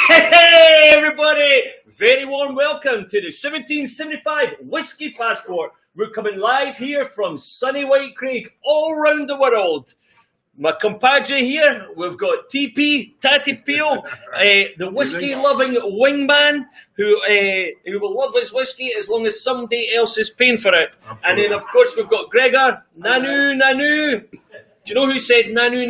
Hey everybody! Very warm welcome to the 1775 Whisky Passport. We're coming live here from sunny White Creek, all around the world. My compadre here, we've got TP, Tatty Peel, the whiskey-loving wingman who will love his whiskey as long as somebody else is paying for it. Absolutely. And then, of course, we've got Gregor, Nanu. Do you know who said Nanu?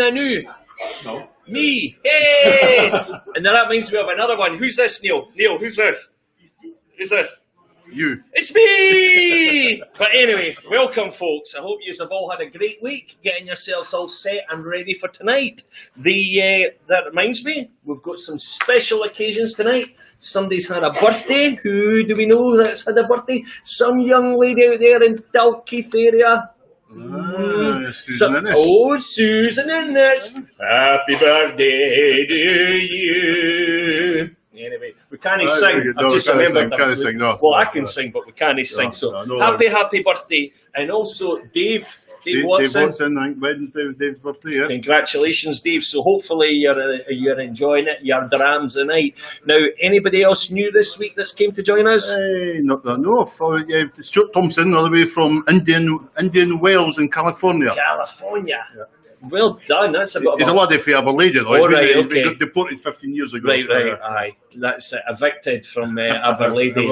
No. Me! Hey! And then that means we have another one. Who's this, Neil? Neil, who's this? Who's this? You. It's me! But anyway, welcome, folks. I hope you have all had a great week, getting yourselves all set and ready for tonight. That reminds me, we've got some special occasions tonight. Somebody's had a birthday. Who do we know that's had a birthday? Some young lady out there in Dalkeith area. Susan Innes. Oh, Susan Innes. Happy birthday to you. Anyway, we can't sing. I've just remembered that. Well, I can sing, but we can't sing. So, happy birthday. And also, Dave Watson. Dave Watson, I think Wednesday was Dave's birthday, yeah. Congratulations, Dave. So hopefully you're enjoying it. Your drams tonight. Now, anybody else new this week that's came to join us? Not that I know of. Stuart Thompson, all the way from Indian Wells in California. California. Yeah. Well done. That's a bit He's a laddie for Aberlady, though. He's been deported 15 years ago. Right. Aye. That's evicted from Aberlady.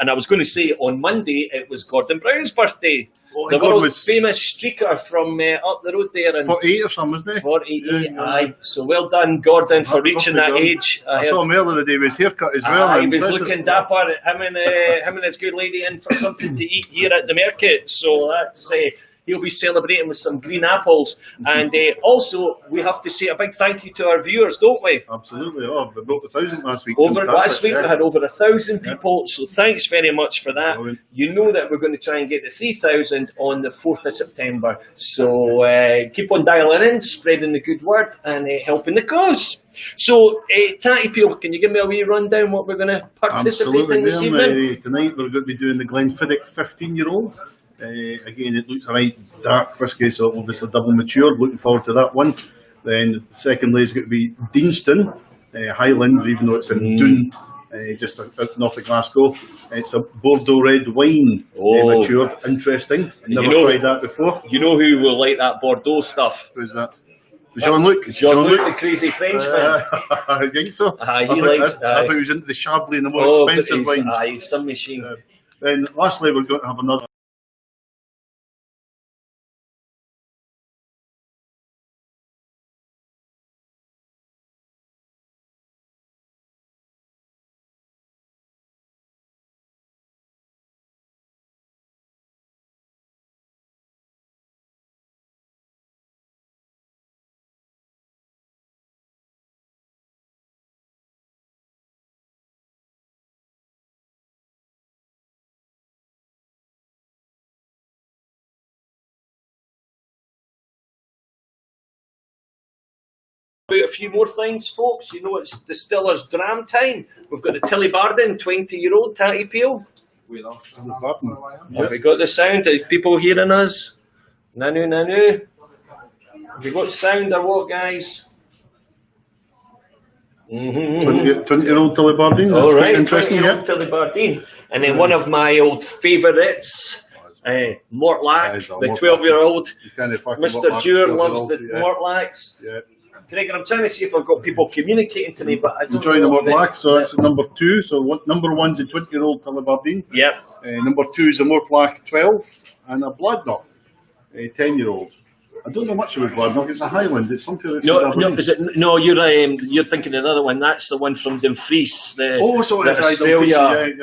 And I was going to say, on Monday, it was Gordon Brown's birthday. The world famous streaker from up the road there. 48 or something, wasn't he? 48, aye. So well done, Gordon, for reaching that age. I saw him earlier the day with his haircut as well. He was looking dapper. Him and his good lady in for something to eat here at the market. So that's... he'll be celebrating with some green apples. And also, we have to say a big thank you to our viewers, don't we? Absolutely. Oh, we broke 1,000 last week. Last week we had over 1,000 people, so thanks very much for that. Brilliant. You know that we're going to try and get to 3,000 on the 4th of September. So keep on dialing in, spreading the good word, and helping the cause. So, Tatty Peel, can you give me a wee rundown what we're going to participate in this evening? Tonight we're going to be doing the Glenfiddich 15-year-old. Again, it looks a right dark whisky, so obviously double matured. Looking forward to that one. Then secondly is going to be Deanston Highland, even though it's in Doon, just out north of Glasgow. It's a Bordeaux red wine, matured. Interesting. Never tried that before. You know who will like that Bordeaux stuff? Who's that? Jean-Luc, the crazy Frenchman. I think so. I thought he was into the Chablis and the more expensive wines. He's some machine. Then lastly, we're going to have another. About a few more things, folks. You know, it's Distiller's Dram time. We've got the Tillybarden 20-year-old Tatty Peel. Have we got the sound? Are people hearing us? Nanu. Have we got sound or what, guys? 20-year-old Tillybarden. All right, interesting. 20-year-old Tillybarden. And then one of my old favourites, Mortlach, the 12-year-old. Mr. Dewar loves the Mortlachs. Yeah. Greg, I'm trying to see if I've got people communicating to me, but I don't enjoying the Mortlach, so that's number 2. So number 1's a 20-year-old Tillybarden. Yeah. Number 2 is a Mortlach 12 and a Bladnoch, a 10-year-old. I don't know much about Bladnoch. It's a Highland. It's something that's you're thinking of the other one. That's the one from Dumfries. So it's Australia. Right.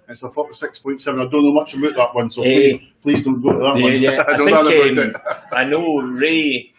It's a 46.7. I don't know much about that one, so please don't go to that one. Yeah. I don't know about it. I know Ray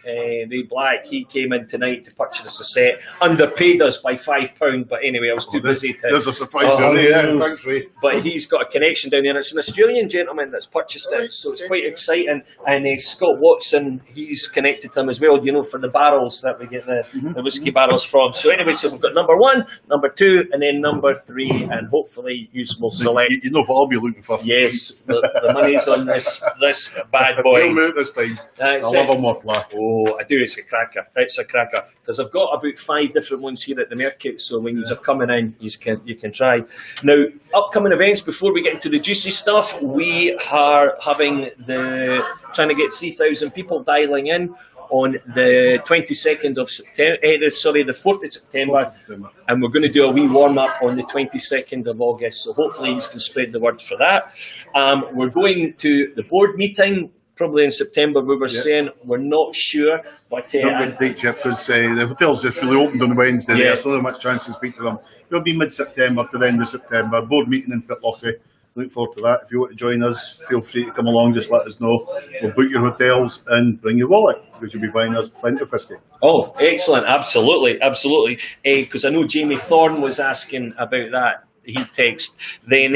Black, he came in tonight to purchase a set, underpaid us by £5, but anyway, I was too busy to... There's a surprise for Ray, thanks Ray. But he's got a connection down there, and it's an Australian gentleman that's purchased it, so it's quite exciting. And Scott Watson, he's connected to him as well, you know, for the barrels that we get the whiskey barrels from. So anyway, so we've got number 1, number 2, and then number 3, and hopefully you will select... You know what I'll be looking for. Yes, the money's on this bad boy. He'll move this time. I love a Mortlach. Oh, I do. It's a cracker. It's a cracker because I've got about 5 different ones here at the market. So when you're coming in, you can try. Now, upcoming events before we get into the juicy stuff, we are having trying to get 3,000 people dialing in on the 22nd of September. The 4th of September, and we're going to do a wee warm up on the 22nd of August. So hopefully you can spread the word for that. We're going to the board meeting. Probably in September, we were saying we're not sure, but don't get dates yet because the hotel's just really opened on Wednesday. Yeah. There's not much chance to speak to them. It'll be mid-September to the end of September. Board meeting in Pitlochry. Look forward to that. If you want to join us, feel free to come along. Just let us know. We'll book your hotels and bring your wallet because you'll be buying us plenty of whiskey. Oh, excellent! Absolutely. Because I know Jamie Thorne was asking about that. He text. Then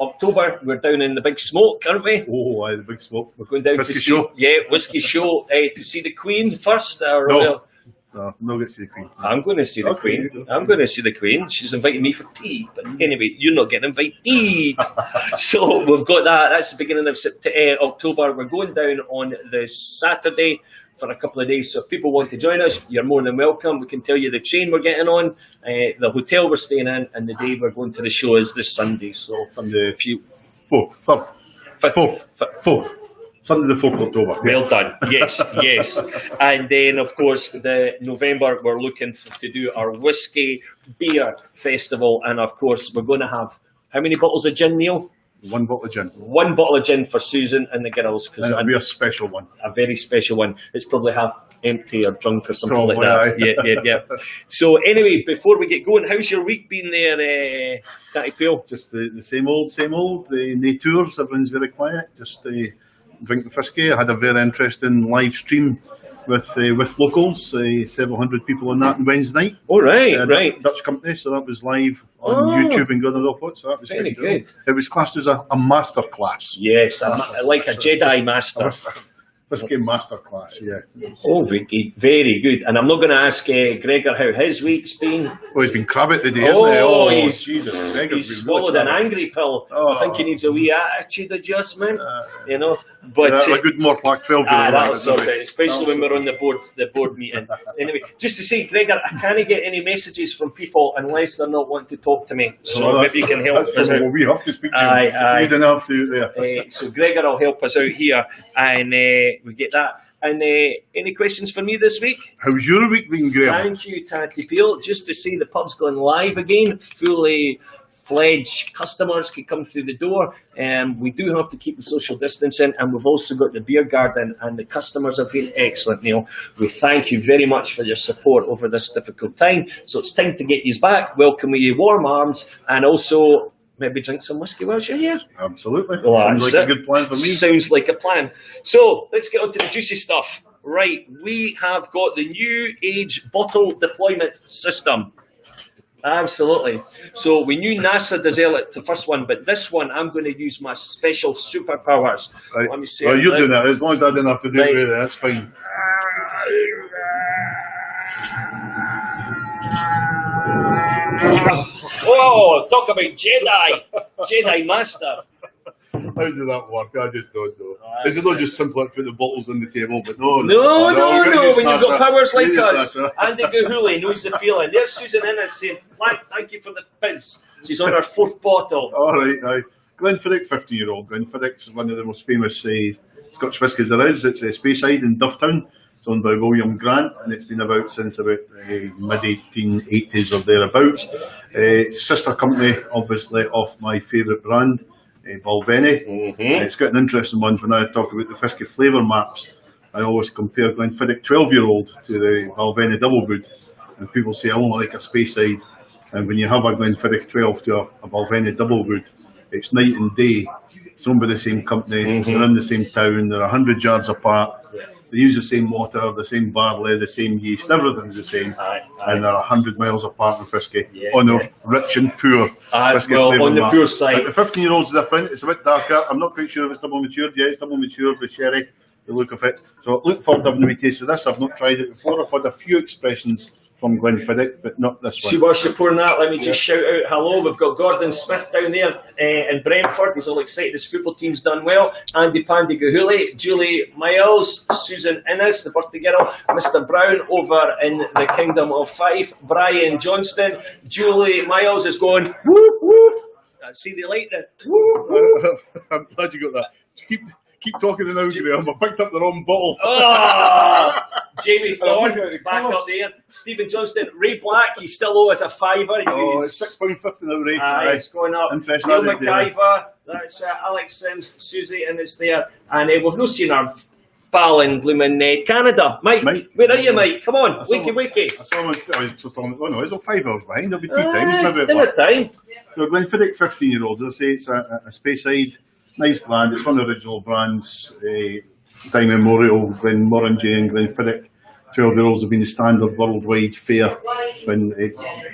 October, we're down in the Big Smoke, aren't we? Oh, aye, the Big Smoke. We're going down Whisky to show. Whisky show to see the Queen first. No, not going to see the Queen. I'm going to see the Queen. I'm going to see the Queen. She's inviting me for tea. But anyway, you're not getting invited. So we've got that. That's the beginning of October. We're going down on the Saturday for a couple of days. So if people want to join us, you're more than welcome. We can tell you the train we're getting on, the hotel we're staying in, and the day we're going to the show is this Sunday. So Sunday, if you... 4th. Sunday the 4th of October. Well done. Yes. And then, of course, the November, we're looking to do our whiskey beer festival. And, of course, we're going to have how many bottles of gin, Neil? 1 bottle of gin. 1 bottle of gin for Susan and the girls. And it'll be a special one. A very special one. It's probably half empty or drunk or something Probably, like that. Yeah. So, anyway, before we get going, how's your week been there, Catty Peel? Just the same old. No tours, everyone's very quiet. Just drinking whiskey. I had a very interesting live stream with locals, several hundred people on that on Wednesday night. Oh, right. Dutch company, so that was live on YouTube and God knows what. So that was very good. It was classed as a master class. Yes, like a Jedi master. Whiskey master class, yeah. Oh, Vicky, very good. And I'm not going to ask Gregor how his week's been. Oh, he's been crab at the day, hasn't he? Oh, Jesus. He's swallowed an angry pill. I think he needs a wee attitude adjustment, But a good Mortlack 12. That'll sort it, especially when we're on the board meeting. Anyway, just to say, Gregor, I can't get any messages from people unless they're not wanting to talk to me. So maybe you can help us out. Well, we have to speak to him. We don't have to there. So Gregor will help us out here, and we get that. And any questions for me this week? How's your week been, Graham? Thank you, Tatty Peel. Just to say the pub's gone live again, fully fledged customers can come through the door. We do have to keep the social distancing, and we've also got the beer garden, and the customers have been excellent, Neil. We thank you very much for your support over this difficult time. So it's time to get you back, welcome you warm arms, and also maybe drink some whiskey whilst you're here. Absolutely. Well, sounds like a good plan for me. Sounds like a plan. So let's get on to the juicy stuff. Right, we have got the new age bottle deployment system. Absolutely. So we knew NASA does the first one, but this one I'm going to use my special superpowers. Right. Let me see. Oh, you're doing that. As long as I didn't have to do it with it, that's fine. Oh, talk about Jedi Master. How does that work? I just don't know. Is it not just simpler to put the bottles on the table? But no. When you've got powers like us, Andy Gahuli knows the feeling. There's Susan Innes saying, thank you for the fizz. She's on her 4th bottle. All right, aye. Glenfiddich, 50-year-old. Glenfiddich's one of the most famous Scotch whiskies there is. It's Speyside in Dufftown. It's owned by William Grant, and it's been about since about mid-1880s or thereabouts. Sister company, obviously, of my favourite brand, Balvenie. Mm-hmm. It's got an interesting one when I talk about the whisky flavour maps. I always compare Glenfiddich 12-year-old to the Balvenie Double Wood, and people say I only like a Speyside, and when you have a Glenfiddich 12 to a Balvenie Double Wood, it's night and day. It's owned by the same company, they're in the same town, they're 100 yards apart, they use the same water, the same barley, the same yeast, everything's the same, and they're 100 miles apart in whisky, on the rich and poor whisky flavour on the map. poor side. But the 15-year-old's different, it's a bit darker, I'm not quite sure if it's double matured yet, it's double matured with sherry, the look of it. So look forward to having a wee taste of this. I've not tried it before, I've had a few expressions from Glenfiddich, but not this See, one. whilst you're pouring that, let me just shout out hello. We've got Gordon Smith down there in Brentford. He's all excited his football team's done well. Andy Pandy Gahuli, Julie Miles, Susan Innes, the birthday girl, Mr. Brown over in the Kingdom of Fife, Brian Johnston, Julie Miles is going, whoop, whoop. See, they like that. Whoop, whoop. I'm glad you got that. Keep talking now, Graham. I picked up the wrong bottle. Oh, Jamie Thorne, back colours. up there. Stephen Johnston, Ray Black, he still owes us a fiver. Oh, it's £6.50 now, Ray. It's going up. Interesting. Neil McIver, that's Alex Sims, Susie, and it's there. And we've not seen our pal in blooming Canada. Mike, where are you, Mike? Come on, wakey. I saw him he's on 5 hours behind. There'll be tea time. He's maybe at dinner work. time. So Glenfiddich 15-year-olds, as I say, it's a Speyside. Nice brand. It's one of the original brands. Time Memorial, Glenmorangie and Glenfiddich. 12-year-olds have been the standard worldwide fare when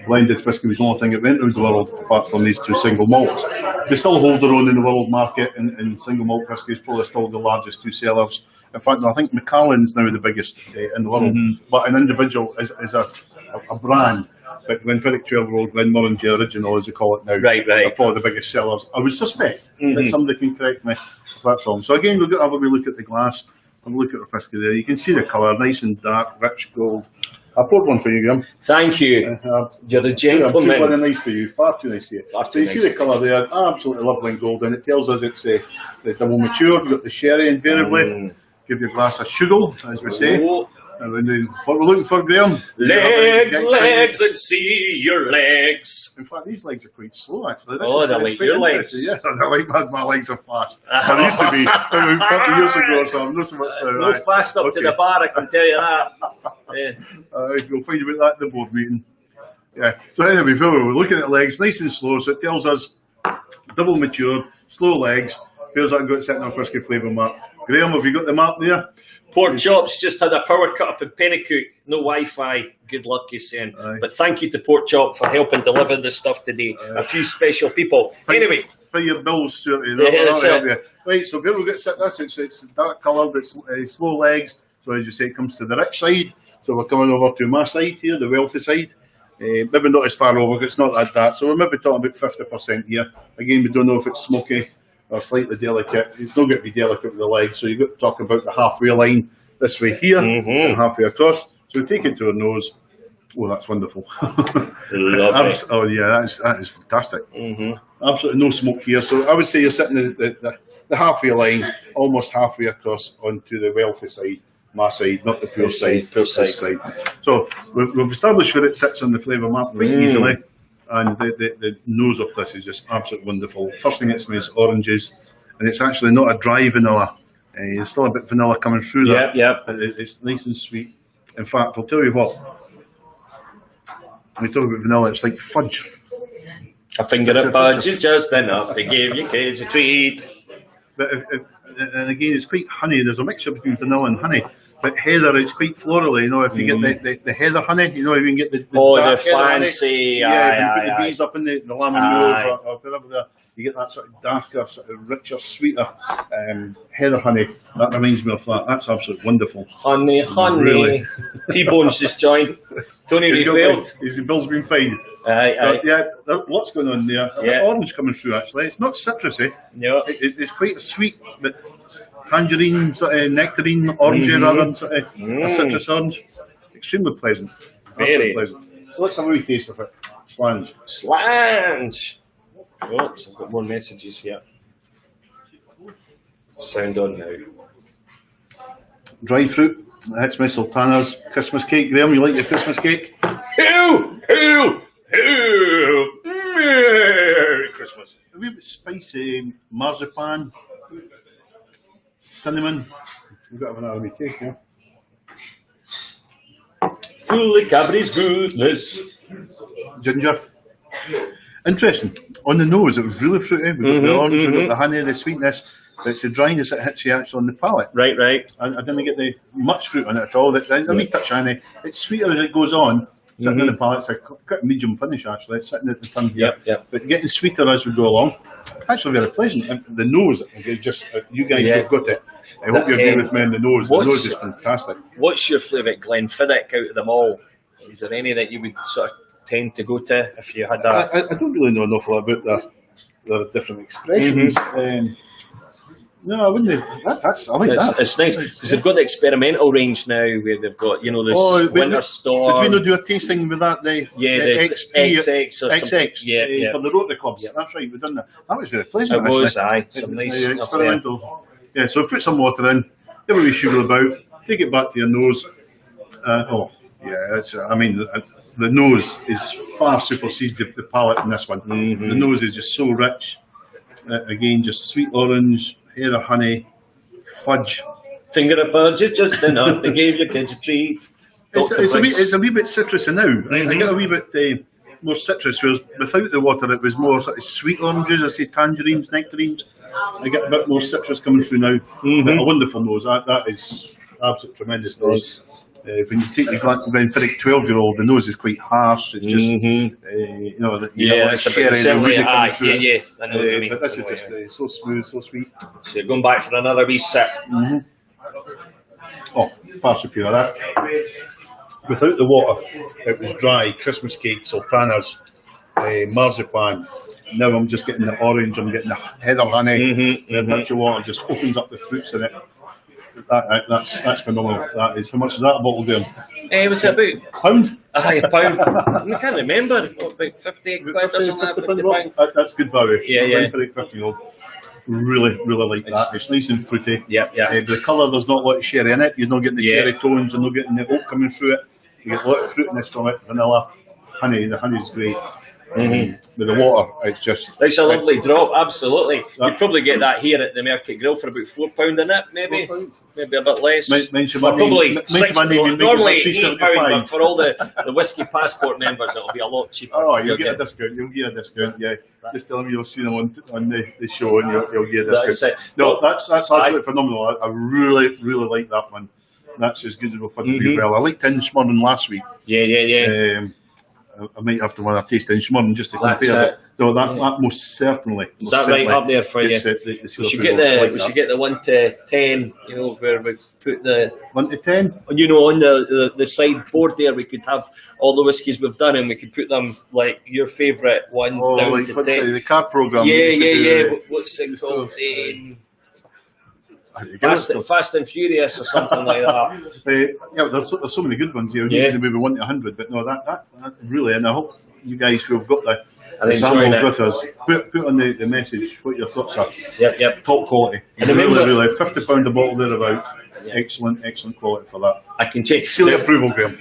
blended whisky was the only thing that went around the world apart from these two single malts. They still hold their own in the world market, and single malt whisky is probably still the largest two sellers. In fact, I think Macallan's now the biggest in the world, but an individual is a brand. But Glenfiddich 12-year-old, Glenmorangie original, as they call it now, right. are probably the biggest sellers. I would suspect that somebody can correct me if that's wrong. So again, we'll have a wee look at the glass. Have a look at the whisky there. You can see the colour, nice and dark, rich gold. I poured one for you, Graham. Thank you. You're the gentleman. Too nice for you. Far too nice for you. So you see the colour there, absolutely lovely and golden. It tells us it's the double matured. You've got the sherry invariably. Give your glass a shuggle, as we say. Oh. And what we're looking for, Graham? Legs, and see your legs. In fact, these legs are quite slow, actually. They're like your legs. Yeah, they're like my legs are fast. They used to be about 30 years ago, so I'm not so much now. No fast up to the bar, I can tell you that. We'll find out that at the board meeting. Yeah. So anyway, we're looking at the legs, nice and slow. So it tells us double matured, slow legs. Here's that got sitting on whisky flavour map. Graham, have you got the map there? Pork Chops just had a power cut up in Pennycook. No Wi-Fi. Good luck, he's saying. Aye. But thank you to Pork Chop for helping deliver this stuff today. A few special people. Anyway. Pay your bills, Stuart. Right, so here we've got this. It's dark coloured, it's slow legs. So as you say, it comes to the rich side. So we're coming over to my side here, the wealthy side. Maybe not as far over, it's not that dark. So we're maybe talking about 50% here. Again, we don't know if it's smoky or slightly delicate. It's not going to be delicate with the legs, so you've got to talk about the halfway line this way here and halfway across. So we take it to our nose. Oh, that's wonderful. Oh yeah, that is fantastic. Absolutely no smoke here. So I would say you're sitting the halfway line, almost halfway across onto the wealthy side, my side, not the pure side. So we've established where it sits on the flavour map quite easily. And the nose of this is just absolutely wonderful. First thing it smells is oranges, and it's actually not a dry vanilla. There's still a bit of vanilla coming through that. It's nice and sweet. In fact, I'll tell you what, when we talk about vanilla, it's like fudge. A finger of fudge is just enough to give your kids a treat. But and again, it's quite honey. There's a mixture between vanilla and honey. But heather, it's quite florally. You know, if you get the heather honey, you know, if you can get the dark the fancy, honey, you put the bees up in the lemon or whatever there, you get that sort of darker, sort of richer, sweeter heather honey. That reminds me of that. That's absolutely wonderful. Honey. Really. T-Bone's just joined. Tony refilled. His bill's been paid. Aye. Lots going on there. A bit orange coming through, actually. It's not citrusy. No. It's quite a sweet, but tangerine, sort of nectarine, orangey rather than sort of a citrus orange. Extremely pleasant. Very pleasant. So let's have a wee taste of it. Slange. Oh, so I've got more messages here. Sound on now. Dry fruit. That's my sultanas. Christmas cake. Graham, you like your Christmas cake? Merry Christmas. A wee bit spicy marzipan, cinnamon. We've got to have another wee taste here. Full of Cadbury's goodness. Ginger. Interesting. On the nose, it was really fruity. We've got the orange, we've got the honey, the sweetness. But it's the dryness that hits you actually on the palate. Right. I didn't get much fruit on it at all. A wee touch of honey. It's sweeter as it goes on. Sitting on the palate, it's a quite medium finish actually. It's sitting at the tongue here. But getting sweeter as we go along. Actually very pleasant. And the nose, just you guys have got it. I hope you agree with me on the nose. The nose is fantastic. What's your favourite Glenfiddich out of them all? Is there any that you would sort of tend to go to if you had that? I don't really know an awful lot about their different expressions. No, I wouldn't. I like that. It's nice because they've got the experimental range now where they've got, this Winter Storm. Did we not do a tasting with that? The XP, XX or XX something. for the Rotary clubs. Yeah. That's right, we've done that. That was very pleasant. It was, actually. some nice stuff experimental. Yeah, so put some water in, give a wee sugar about, take it back to your nose. The nose is far supersedes the palate in this one. Mm-hmm. The nose is just so rich. Again, just sweet orange, heather honey, fudge. Finger of fudge, it's just enough. They gave your kids a treat. It's a wee bit citrusy now. Mm-hmm. I get a wee bit more citrus, whereas without the water it was more sort of sweet oranges, I say tangerines, nectarines. I get a bit more citrus coming through now. Mm-hmm. But a wonderful nose. That is absolute tremendous nose. When you take the Glenfiddich 12-year-old, the nose is quite harsh. It's just, it's sherry and high. coming through. Yeah. I know what you mean. But this is just so smooth, so sweet. So you're going back for another wee sip. Mm-hmm. Oh, far superior that. Without the water, it was dry. Christmas cake, sultanas, marzipan. Now I'm just getting the orange. I'm getting the heather honey. And a touch of water just opens up the fruits in it. That's phenomenal. That is. How much is that a bottle doing? What's it about? Pound? Aye, a pound. I can't remember. What, about 50 quid or something? 50 50 pound. That's good value. Yeah. For the 50-year-old. Really like that. It's nice and fruity. Yeah. The colour, there's not a lot of sherry in it. You're not getting the sherry tones. You're not getting the oak coming through it. You get a lot of fruitiness from it. Vanilla, honey. The honey's great. With the water, it's just... It's a lovely drop, absolutely. You'd probably get that here at the Market Grill for about £4 in it, maybe. Maybe a bit less. Mention my name. Normally £8, but for all the Whisky Passport members, it'll be a lot cheaper. Oh, you'll get a discount. Yeah. Just tell them you'll see them on the show and you'll get a discount. That's absolutely phenomenal. I really like that one. That's as good as we've had to be well. I liked Inchmurren last week. Yeah. I might have to want a taste of Inchmurren just to compare. So that most certainly. Is that right up there for you? We should get the 1 to 10. Where we put the 1 to 10. On the side board there, we could have all the whiskies we've done, and we could put them like your favourite one down to 10. The card program. Yeah. What's it called? Fast and Furious or something like that. There's so many good ones here. You maybe 1 to 100, but no, that really. And I hope you guys who have got the samples with us put on the message what your thoughts are. Yep. Top quality. And really, £50 a bottle thereabout. Yeah. Excellent quality for that. I can check. Seal the approval, Graham.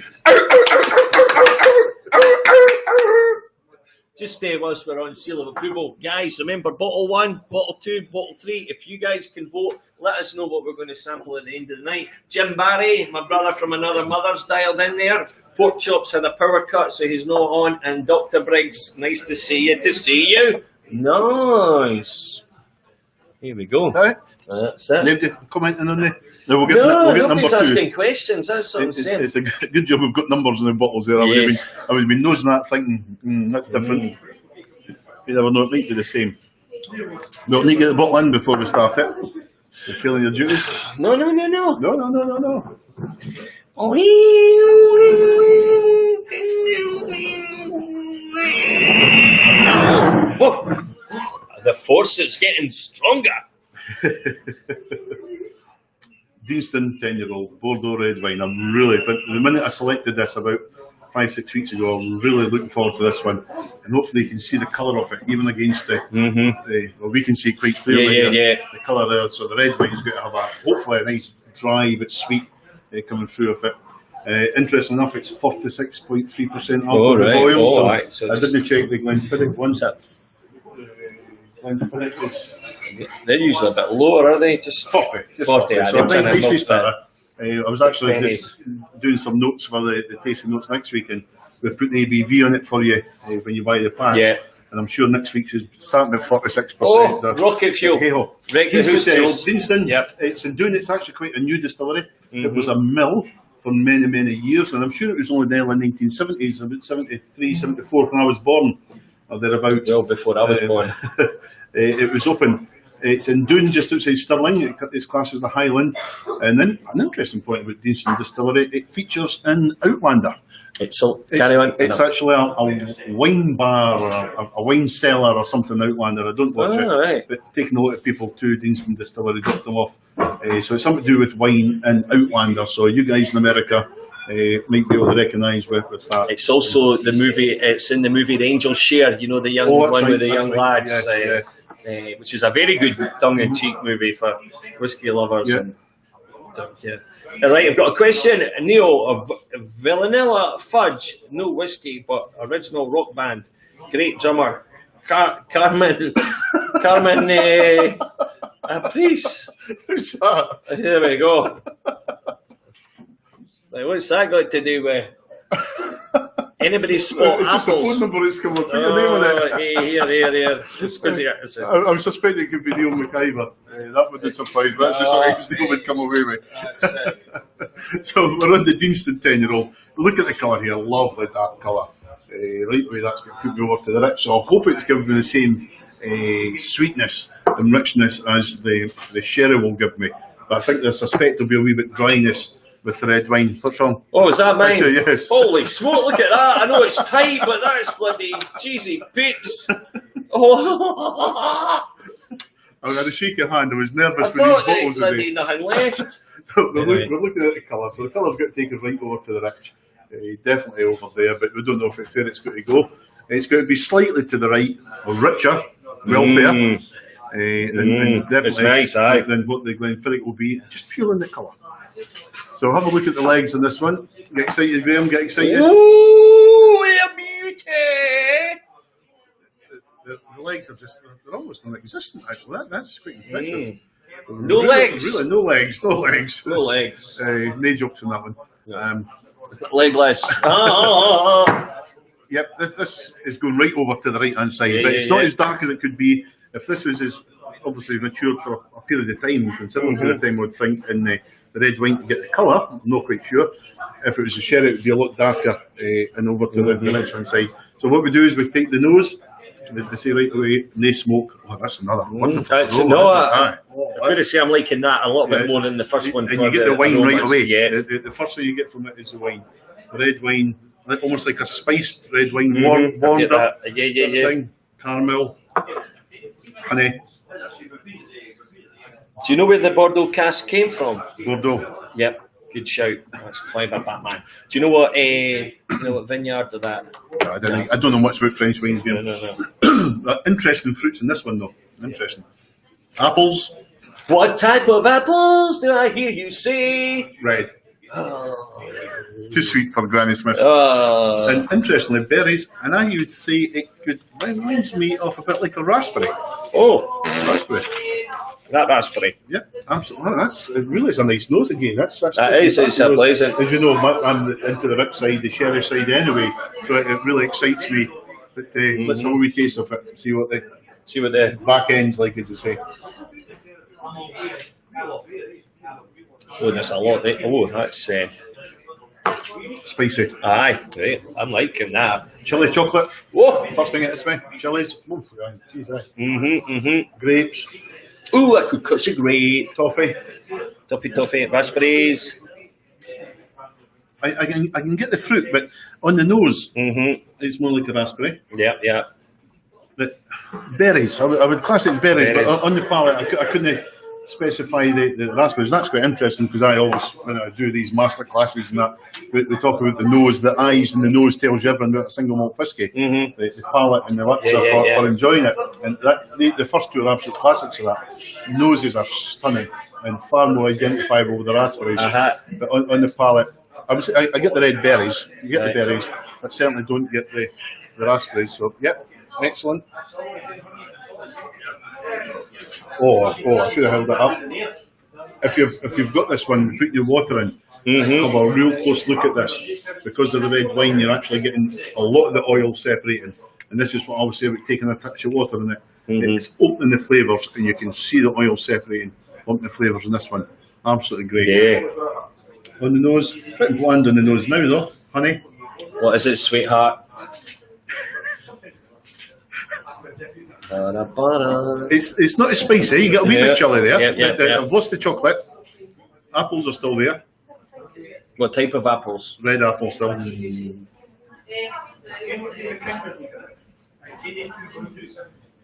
Just whilst we're on seal of approval, guys, remember bottle 1, bottle 2, bottle 3. If you guys can vote, let us know what we're going to sample at the end of the night. Jim Barry, my brother from another mother's, dialed in there. Pork Chops had a power cut, so he's not on. And Dr. Briggs, nice to see you. Nice. Here we go. That's it. Nobody commenting on the... We'll get nobody's number 2. asking questions. That's what I'm saying. It's a good job we've got numbers in the bottles there. Yes. I would have been nosing that thinking, that's different. You never know, it might be the same. We'll need to get the bottle in before we start it. You're feeling your duties? No. No. Whoa. The force is getting stronger. Deanston 10-year-old Bordeaux red wine. But the minute I selected this about 5-6 weeks ago, I'm really looking forward to this one, and hopefully you can see the colour of it, even against we can see it quite clearly. The colour there. So the red wine's going to have hopefully a nice dry but sweet coming through of it. Interesting enough, it's 46.3% alcohol volume. So I didn't check the Glenfiddich ones. Glenfiddich is... They're usually a bit lower, aren't they? Just 40. So nice wee starter. I was actually just doing some notes for the tasting notes next week, and we put the ABV on it for you when you buy the pack. Yeah. And I'm sure next week's is starting at 46%. Oh, rocket fuel. Deanston. Yep. It's in Doon. It's actually quite a new distillery. It was a mill for many, many years, and I'm sure it was only there in the 1970s, about 73, 74 when I was born, or thereabouts. Well, before I was born. It was open. It's in Doon, just outside Stirling. It's classed as the Highland. And then an interesting point about Deanston Distillery, it features in Outlander. Carry on. It's actually a wine bar or a wine cellar or something Outlander. I don't watch it, right. but taking a lot of people to Deanston Distillery dropped them off. So it's something to do with wine and Outlander. So you guys in America might be able to recognise with that. It's also the movie. It's in the movie The Angel's Share. You know, the young one with the young lads, which is a very good tongue-in-cheek movie for whiskey lovers. Yeah. And, All right, I've got a question, Neil. Villanella Fudge, no whiskey, but original rock band, great drummer, Carmen Priest. Who's that? There we go. Like, what's that got to do with anybody spot It's just a phone apples? number that's come up. Put your name on it. Here. It's 'cause I'm suspecting it could be Neil McIver. That would be a surprise, but that's just something Neil would come away with. So we're on the Deanston 10-year-old. Look at the colour here, lovely dark colour. Right away, that's going to put me over to the rich. So I hope it's giving me the same sweetness and richness as the sherry will give me. But I think I suspect there'll be a wee bit dryness with the red wine. What's wrong? Oh, is that mine? Actually, yes. Holy smoke, look at that. I know it's tight, but that's bloody cheesy peeps. Oh. I had to shake your hand. I was nervous I with these thought there bottles was of it. nothing left. We're looking at the colour. So the colour's got to take us right over to the rich. Definitely over there, but we don't know where it's going to go. It's going to be slightly to the right, or richer, wealthier. And definitely it's nice, aye. than what the Glenfiddich will be, just pure in the colour. So have a look at the legs on this one. Get excited, Graham, get excited. Ooh, a beauty! The legs are just, they're almost non-existent actually. That's quite impressive. No legs. Really, no legs. No legs. No jokes on that one. Legless. Yep, this is going right over to the right-hand side, Yeah, but yeah, it's not yeah. as dark as it could be. If this was as obviously matured for a period of time, considerable period of time, I would think, in the red wine to get the colour, I'm not quite sure. If it was a sherry, it would be a lot darker and over to the left-hand side. So what we do is we take the nose, they say right away, no smoke. Oh, that's another wonderful aroma, I'm going to say I'm liking that a little bit more than the first one. And you get the wine right aromas. away. Yeah. The first thing you get from it is the wine. Red wine, almost like a spiced red wine, warmed up. Yeah. Thing. Caramel, honey, Do you know where the Bordeaux cask came from? Bordeaux. Yep. Good shout. That's clever, Batman. Do you know what vineyard or that? I don't know much about French wines here. No. Interesting fruits in this one though. Interesting. Apples. What type of apples do I hear you say? Red. Oh. Too sweet for Granny Smith. And interestingly, berries, and I would say it reminds me of a bit like a raspberry. Oh. Raspberry. That raspberry. Yeah, absolutely. It really is a nice nose again. It's a pleasant. As you know, I'm into the rip side, the sherry side anyway, so it really excites me. But let's have a wee taste of it and see what the back end's like, as you say. Oh, there's a lot there. Oh, that's Spicy. aye, great. I'm liking that. Chili chocolate. Whoa. First thing it hits me. Chilies. Oh, geez, Grapes. Ooh, I could cut a grape. Toffee. Toffee. Raspberries. I can get the fruit, but on the nose, it's more like a raspberry. Yeah. But berries, I would class it as berries, Berries. but on the palate, I couldn't specify the raspberries. That's quite interesting because I always, when I do these master classes and that, we talk about the nose, the eyes, and the nose tells you everything about a single malt whiskey. The palate and the lips are for enjoying it, and the first two are absolute classics of that. Noses are stunning and far more identifiable with the raspberries, but on the palate, I get the red berries. You get the berries, but certainly don't get the raspberries. So, yep, excellent. Oh, I should have held that up. If you've got this one, put your water in. Have a real close look at this. Because of the red wine, you're actually getting a lot of the oil separating. And this is what I would say about taking a touch of water in it. It's opening the flavours, and you can see the oil separating, opening the flavours in this one. Absolutely great. Yeah. On the nose, pretty bland on the nose now though, honey. What is it, sweetheart? It's not as spicy. You get a wee bit chilly there. Yeah. I've lost the chocolate. Apples are still there. What type of apples? Red apple still.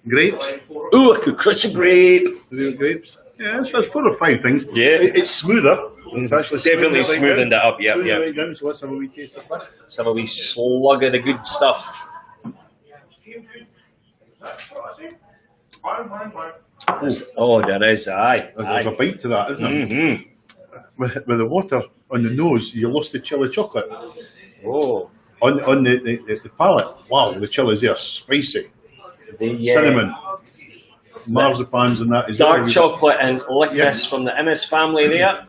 Grapes. Ooh, I could crush a grape. Real grapes. Yeah, it's 4 or 5 things. Yeah. It's smoother. It's actually Definitely smoothing that up, yeah. Smoothing it right down, so let's have a wee taste of this. Let's have a wee slug of the good stuff. Oh, there is, aye. There's a bite to that, isn't there? Mm-hmm. With the water on the nose, you lost the chili chocolate. Oh. On the palate, wow, the chilies there, spicy. The, Cinnamon. Marzipans and that. Is dark chocolate and licorice from the Innes family there.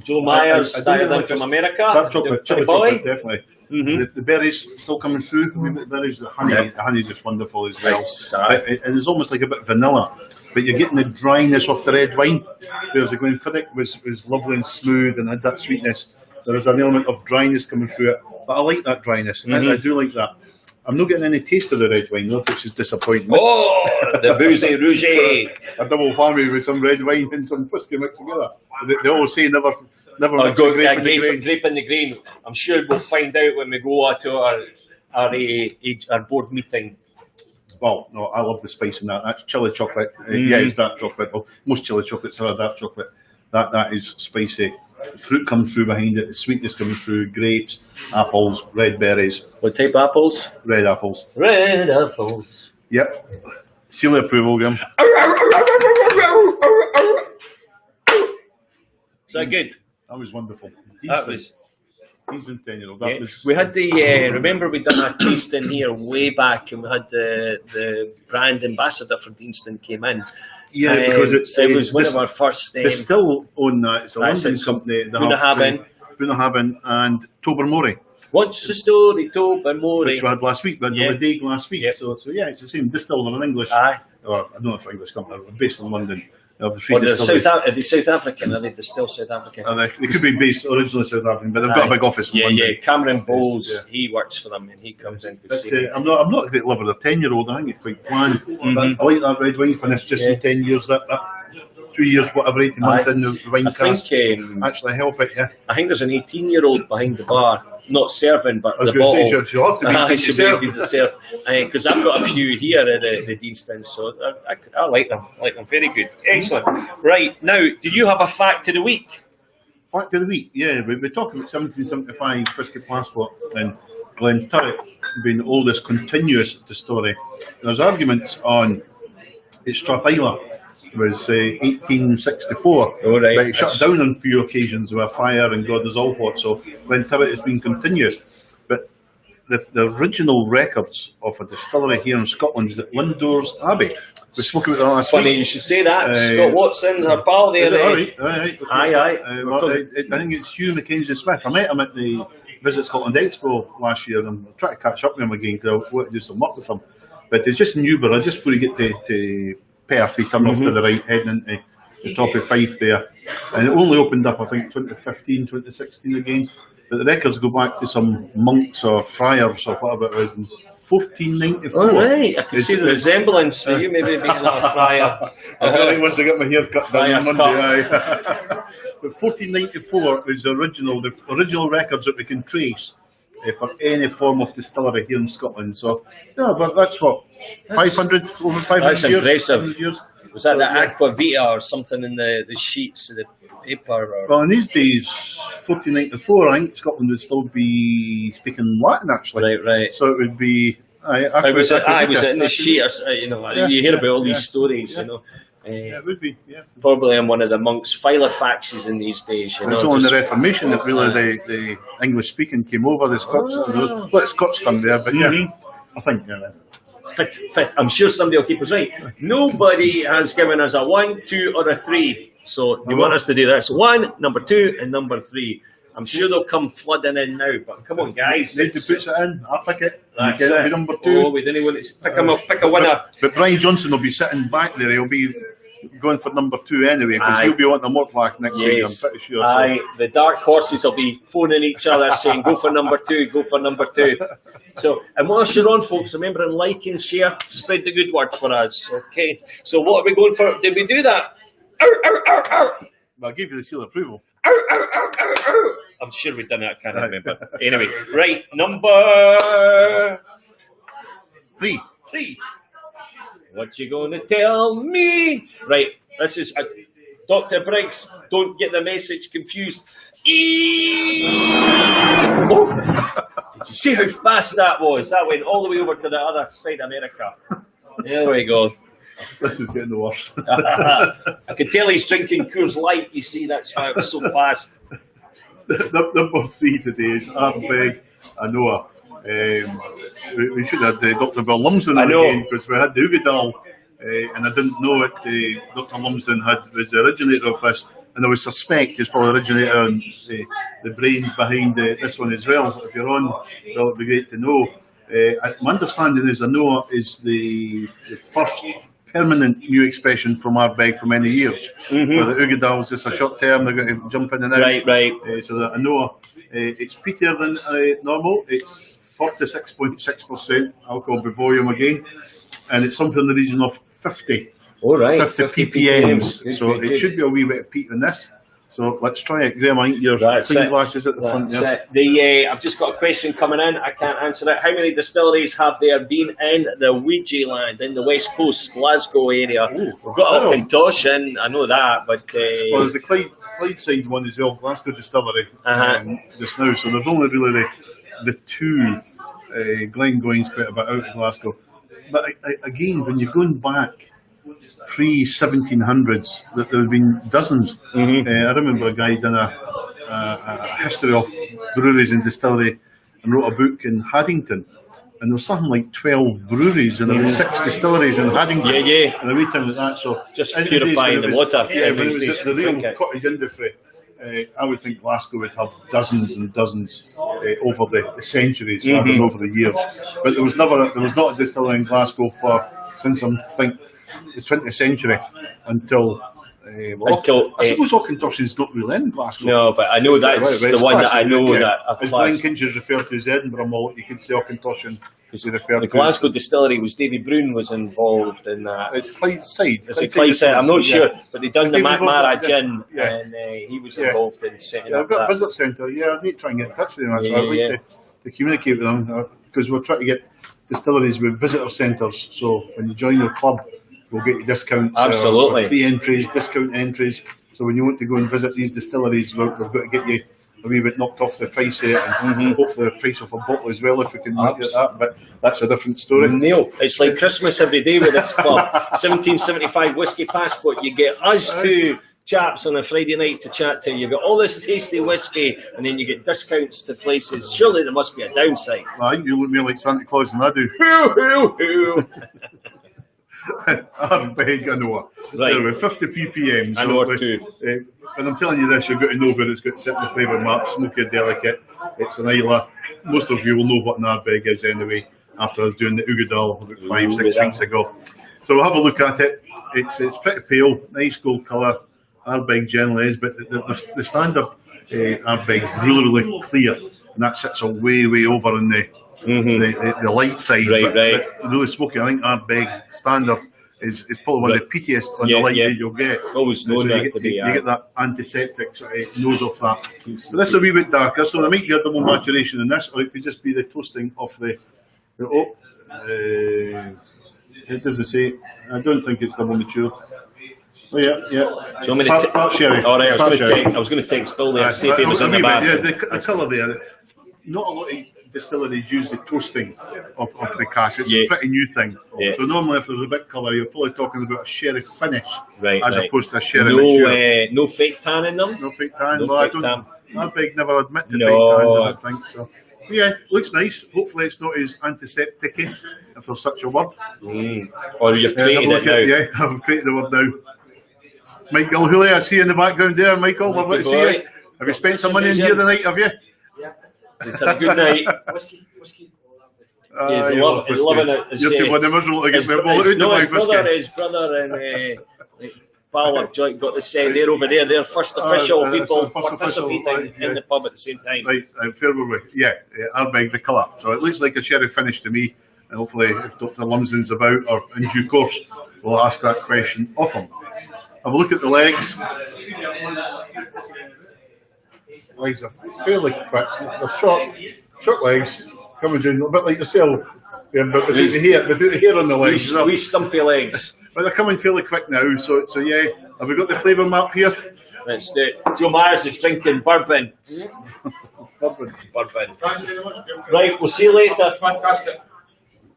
Joe Myers, I don't dialed in like from this. America. Dark chocolate, chili boy. chocolate, definitely. Mm-hmm. The berries still coming through. The berries, the honey, the honey's just wonderful as well. Nice, And it's almost like a bit of vanilla, but you're getting the dryness off the red wine. Whereas the Glenfiddich was lovely and smooth and had that sweetness. There was an element of dryness coming through it, but I like that dryness. Mm-hmm. I do like that. I'm not getting any taste of the red wine though, which is disappointing. Oh, the boozy rouge. A double whammy with some red wine and some whiskey mixed together. They always say never Oh, mix a grape in the grain. grape in the grain. I'm sure we'll find out when we go to our board meeting. Well, no, I love the spice in that. That's chili chocolate. Yeah, it's dark chocolate. Well, most chili chocolates are dark chocolate. That is spicy. Fruit comes through behind it. The sweetness comes through. Grapes, apples, red berries. What type of apples? Red apples. Red apples. Yep. Seal of approval, Graham. Is that good? That was wonderful. That was. He's in 10-year-old. Yeah. We had the remember we done a tasting here way back, and we had the brand ambassador for Deanston came in. Yeah, because it was one of our first. They still own that. It's a London company. Bunahabin and Tobermory. What's the story, Tobermory? Which we had last week. We had the Dig last week. Yep. So yeah, it's the same distiller in English. Aye. Or I don't know if English company. We're based in London. Are they South African? Are they still South African? They could be based originally South African, but they've got a big office in London. Yeah, Cameron Bowles, he works for them and he comes in to see I'm not a great lover of the 10-year-old. I think it's quite bland. But I like that red wine finish just in 10 years. That 2 years, whatever, 18 months in the wine cask actually help it. Yeah. I think there's an 18-year-old behind the bar, not serving, but I was the going bottle. to say she'll have to be to serve. Because I've got a few here at the Deanstons, so I like them. Very good. Excellent. Right, now, do you have a fact of the week? Fact of the week, yeah. We're talking about 1775 Whisky Passport and Glenturret being the oldest continuous distillery. There's arguments on its Strathisla was 1864, right. but it shut down on a few occasions with a fire and God knows all what, so Glenturret has been continuous. But the original records of a distillery here in Scotland is at Lindores Abbey. We spoke about that last week. Funny you should say that. Scott Watson's our pal there. Aye. I think it's Hugh Mackenzie Smith. I met him at the Visit Scotland Expo last year, and I'm trying to catch up with him again because I want to do some work with him. But it's just in Newborough, just before you get to Perth, you turn off to the right, heading into the top of Fife there. And it only opened up, I think, 2015, 2016 again. But the records go back to some monks or friars or whatever it was in 1494. Oh, right. I can see the resemblance for you, maybe being a friar. I once I got my hair cut down on Monday. But 1494 is the original records that we can trace for any form of distillery here in Scotland. So, yeah, but that's what, 500, over 500 that's years? Impressive. Years? Was that the Aqua Vita or something in the sheets of the paper? Or? Well, in these days, 1494, I think Scotland would still be speaking Latin, actually. Right. So it would be... was it in the sheet? You hear about all these stories, you know. Yeah, it would be, yeah. Probably in one of the monks' filofaxes in these days, you know. It's only in the Reformation that really the English speaking came over, the Scots. Well, it's Scots done there, but yeah, I think, yeah. Fit. I'm sure somebody will keep us right. Nobody has given us a 1, 2, or a 3. So you want us to do this. 1, number 2, and number 3. I'm sure they'll come flooding in now, but come on, guys. Need to put it in. I'll pick it. That's you get it. Number 2. Oh, we didn't want to pick them up. Pick a winner. But Brian Johnson will be sitting back there. He'll be going for number 2 anyway, because he'll be wanting a Mortlach next week, I'm pretty sure. Aye, the dark horses will be phoning each other saying, go for number 2, go for number 2. So, and whilst you're on, folks, remember to like and share, spread the good word for us, okay? So what are we going for? Did we do that? Well, I gave you the seal of approval. I'm sure we've done it. I can't remember. Anyway, right, number 3. 3. What you gonna tell me? Right, this is Dr. Briggs. Don't get the message confused. Oh, did you see how fast that was? That went all the way over to the other side of America. There we go. This is getting the worst. I could tell he's drinking Coors Light. You see, that's why it was so fast. Number 3 today is Ardbeg Anoa. We should have had Dr. Bill Lumsden again, because we had the Ugadal, and I didn't know it. Dr. Lumsden was the originator of this, and I would suspect he's probably the originator and the brains behind this one as well. If you're on, well, it'd be great to know. My understanding is Anoa is the first permanent new expression from Ardbeg for many years. Where the Ugadal was just a short term, they're going to jump in and out. Right. So that Anoa, it's peatier than normal. It's 46.6% alcohol by volume again, and it's something in the region of 50. All right, 50 ppms. So it should be a wee bit of peat in this. So let's try it. Graham, I think your clean glasses at the front there. I've just got a question coming in. I can't answer it. How many distilleries have there been in the Ouija land, in the West Coast, Glasgow area? We've got Auchintosh in, I know that, but... well, there's the Clydeside one as well, Glasgow Distillery, just now. So there's only really the 2. Glengoyne's quite a bit out of Glasgow. But again, when you're going back pre-1700s, that there have been dozens. I remember a guy done a history of breweries and distillery and wrote a book in Haddington, and there was something like 12 breweries and there were 6 distilleries in Haddington. And a wee time like that. So just purifying the water. Yeah, when it was the real cottage industry, I would think Glasgow would have dozens and dozens over the centuries rather than over the years. But there was not a distillery in Glasgow since I think the 20th century until I suppose Auchintosh is not really in Glasgow. No, but I know that's the one that I know that as Glenkinch is referred to as Edinburgh malt, you can say Auchintosh and the Glasgow distillery was Davy Brune was involved in that. It's Clydeside. Clydeside. I'm not sure, but they done the McMara gin, and he was involved in setting up I've got that. a visitor centre. I need to try and get in touch with them. I'd like to communicate with them because we're trying to get distilleries with visitor centres. So when you join your club, we'll get you discounts. Absolutely. Free entries, discount entries. So when you want to go and visit these distilleries, we've got to get you a wee bit knocked off the price here, and hopefully the price of a bottle as well, if we can make it that, but that's a different story. Neil, it's like Christmas every day with this club. 1775 Whisky Passport, you get us 2 chaps on a Friday night to chat to. You've got all this tasty whiskey, and then you get discounts to places. Surely there must be a downside. Well, I think you look more like Santa Claus than I do. Ardbeg Anoa. Right. Anyway, 50 ppm. Anoa 2. When I'm telling you this, you've got to know, but it's got certain flavour marks, smoky, delicate. It's an Isla. Most of you will know what an Ardbeg is anyway, after I was doing the Ugadal about 5-6 weeks ago. So we'll have a look at it. It's pretty pale, nice gold colour. Ardbeg generally is, but the standard Ardbeg is really clear, and that sits way over in the light side. But really smoky. I think Ardbeg standard is probably one of the peatiest on the light that you'll get. Always known that to be. You get that antiseptic sort of nose off that. But this is a wee bit darker, so there might be a double maturation in this, or it could just be the toasting of the it doesn't say. I don't think it's double matured. Oh yeah. Do you want me to sherry. All right, I was going to text Bill there, see if he was in the bath. Yeah, the colour there. Not a lot of distilleries use the toasting of the cask. It's a pretty new thing. So normally if there's a bit colour, you're probably talking about a sherry finish as opposed to a sherry mature. No fake tan in them? No fake tan. Ardbeg never admit to fake tans, I don't think. So yeah, looks nice. Hopefully it's not as antiseptic-y, if there's such a word. Or you've created it now. Yeah, I've created the word now. Michael Hooley, I see you in the background there. Michael, lovely to see you. Have you spent some money in here tonight, have you? It's had a good night. Whiskey. He's loving it. You're too bloody miserable to get me a ball out of my whiskey. His brother and pal have got the say they're over there. They're first official people participating in the pub at the same time. Right, fair away. Yeah, Ardbeg the colour. So it looks like a sherry finish to me. And hopefully, if Dr. Lumsden's about or in due course, we'll ask that question of him. Have a look at the legs. legs are fairly quick. They're short legs, coming down a bit like yourself, but without the hair on the legs. Wee stumpy legs. But they're coming fairly quick now, so yeah. Have we got the flavour map here? Let's do it. Joe Myers is drinking bourbon. Bourbon. Right, we'll see you later. Fantastic.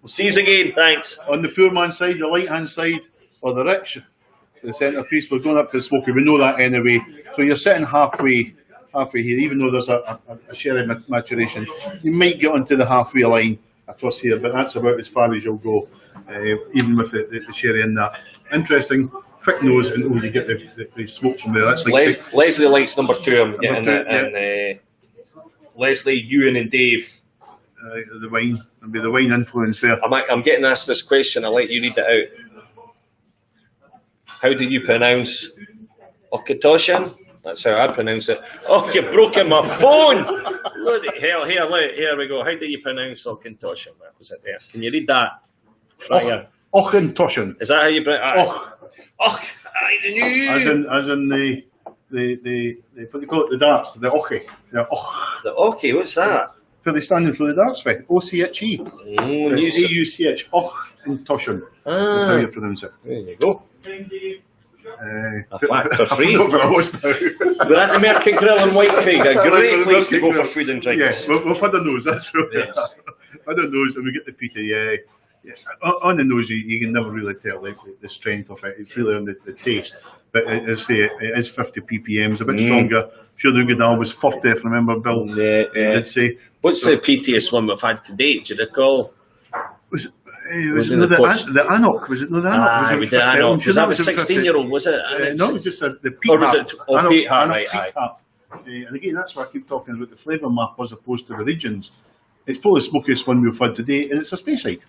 We'll see you again, thanks. On the poor man's side, the right-hand side, or the rich, the centrepiece, we're going up to the smoky. We know that anyway. So you're sitting halfway here, even though there's a sherry maturation. You might get onto the halfway line across here, but that's about as far as you'll go, even with the sherry in that. Interesting, quick nose, and you get the smoke from there. That's like Leslie likes number 2. I'm getting it, and Leslie, Ewan, and Dave. The wine, maybe the wine influence there. I'm getting asked this question. I'll let you read it out. How do you pronounce Okatoshan? That's how I pronounce it. Oh, you've broken my phone! Bloody hell, here we go. How do you pronounce Okatoshan? What was it there? Can you read that? Okatoshan. Is that how you pronounce it? I knew. As in the what do you call it? The darts, the oche. The oche, what's that? For the standing for the darts fight. O-C-H-E. It's A-U-C-H. Okatoshan. That's how you pronounce it. There you go. A fact for free. I forgot where I was now. We're at the Merkin Grill in White Craig, a great place to go for food and drinks. Yes, we've had a nose, that's right. Yes. Had a nose, and we get the pita, yeah. On the nose, you can never really tell the strength of it. It's really on the taste. But as I say, it is 50 ppm, a bit stronger. I'm sure the Ugadal was 40, if I remember, Bill. Yeah. Did say. What's the peatiest one we've had to date, do you recall? Was it the Anok? Was it not the Anok? Was it the Anok? Was that a 16-year-old, was it? No, it was just the Pete Or was it Pete Hat, right? And again, that's why I keep talking about the flavour map as opposed to the regions. It's probably the smokiest one we've had today, and it's a Speyside.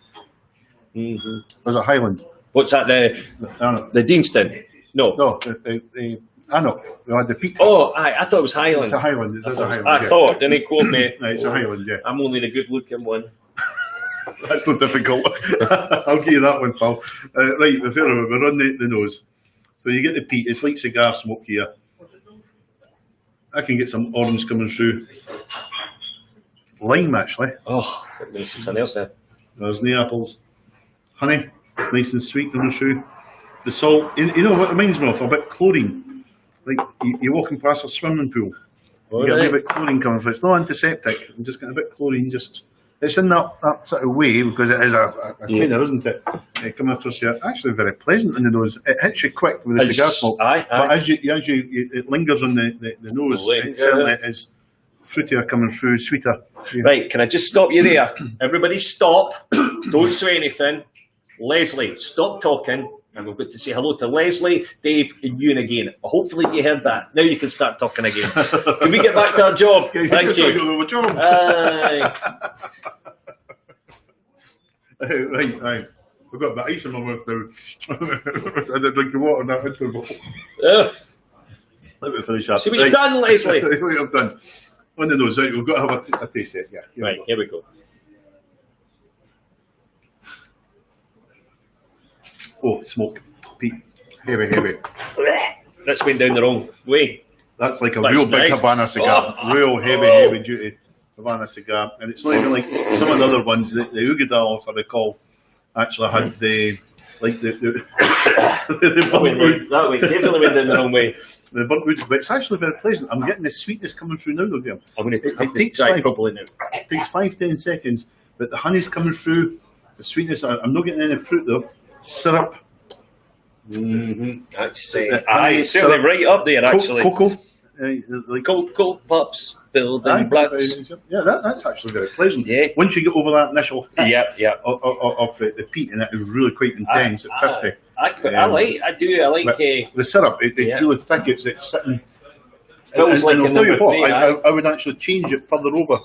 Was it Highland? What's that, the Deanston? No, the Anok. We had the Pete. Oh, I thought it was Highland. It's a Highland. It is a Highland. I thought, didn't he quote me? It's a Highland, yeah. I'm only the good-looking one. That's not difficult. I'll give you that one, pal. Right, we're on the nose. So you get the peat. It's like cigar smoke here. I can get some orange coming through. Lime, actually. Oh, there's something else there. There's the apples. Honey. It's nice and sweet coming through. The salt. You know what it reminds me of? A bit chlorine. Like you're walking past a swimming pool. You get a wee bit chlorine coming through. It's not antiseptic. I'm just getting a bit chlorine. It's in that sort of way because it is a cleaner, isn't it? Coming across here, actually very pleasant in the nose. It hits you quick with the cigar smoke, but as you it lingers on the nose. It certainly is fruitier coming through, sweeter. Yeah. Right, can I just stop you there? Everybody stop. Don't say anything. Leslie, stop talking. And we've got to say hello to Leslie, Dave, and Ewan again. Hopefully you heard that. Now you can start talking again. Can we get back to our job? Thank you. Right. We've got the ice in my mouth now. I did drink the water in that interval. Let me finish up. See what you've done, Leslie. What I've done. On the nose, right, we've got to have a taste of it. Yeah. Right, here we go. Oh, smoke. Peat. Heavy. That's went down the wrong way. That's like a real big Havana cigar. Real heavy duty Havana cigar. And it's not even like some of the other ones. The Ugadal, if I recall, actually had the burnt wood. That way, definitely went down the wrong way. The burnt wood, but it's actually very pleasant. I'm getting the sweetness coming through now, though, Graham. It takes 5-10 seconds, but the honey's coming through. The sweetness. I'm not getting any fruit though. Syrup. That's certainly right up there, actually. Cocoa. Like cocoa pups, building blocks. Yeah, that's actually very pleasant. Yeah. Once you get over that initial of the peat, and that is really quite intense at 50. I like the syrup. It's really thick. It's sitting. Feels like I'll tell you what, I would actually change it further over.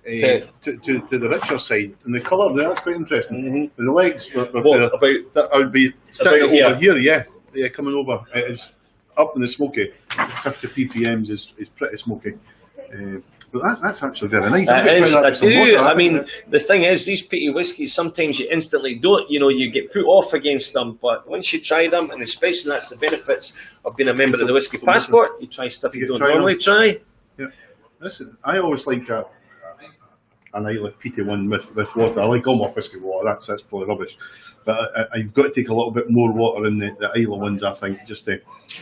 To the richer side, and the colour there, that's quite interesting. The legs, I would be sitting over here, coming over. It is up in the smoky. 50 ppm is pretty smoky. But that's actually very nice. I mean, the thing is, these peaty whiskies, sometimes you instantly don't, you get put off against them, but once you try them, and especially that's the benefits of being a member of the Whiskey Passport, you try stuff you don't normally try. I always like an Isla peaty one with water. I like all my whiskey water. That's probably rubbish, but I've got to take a little bit more water in the Isla ones. I think just to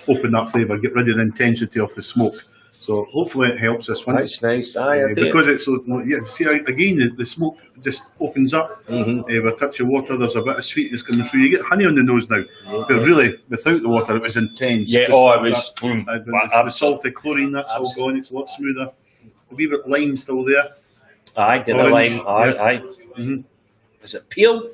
open that flavour, get rid of the intensity of the smoke. So hopefully it helps this one. That's nice. Because it's so see again the smoke just opens up with a touch of water. There's a bit of sweetness coming through. You get honey on the nose now, but really without the water it was intense. Yeah, just it was. the salty chlorine that's all gone. It's a lot smoother. A wee bit lime still there. Aye, did a lime. Aye. Is it peel?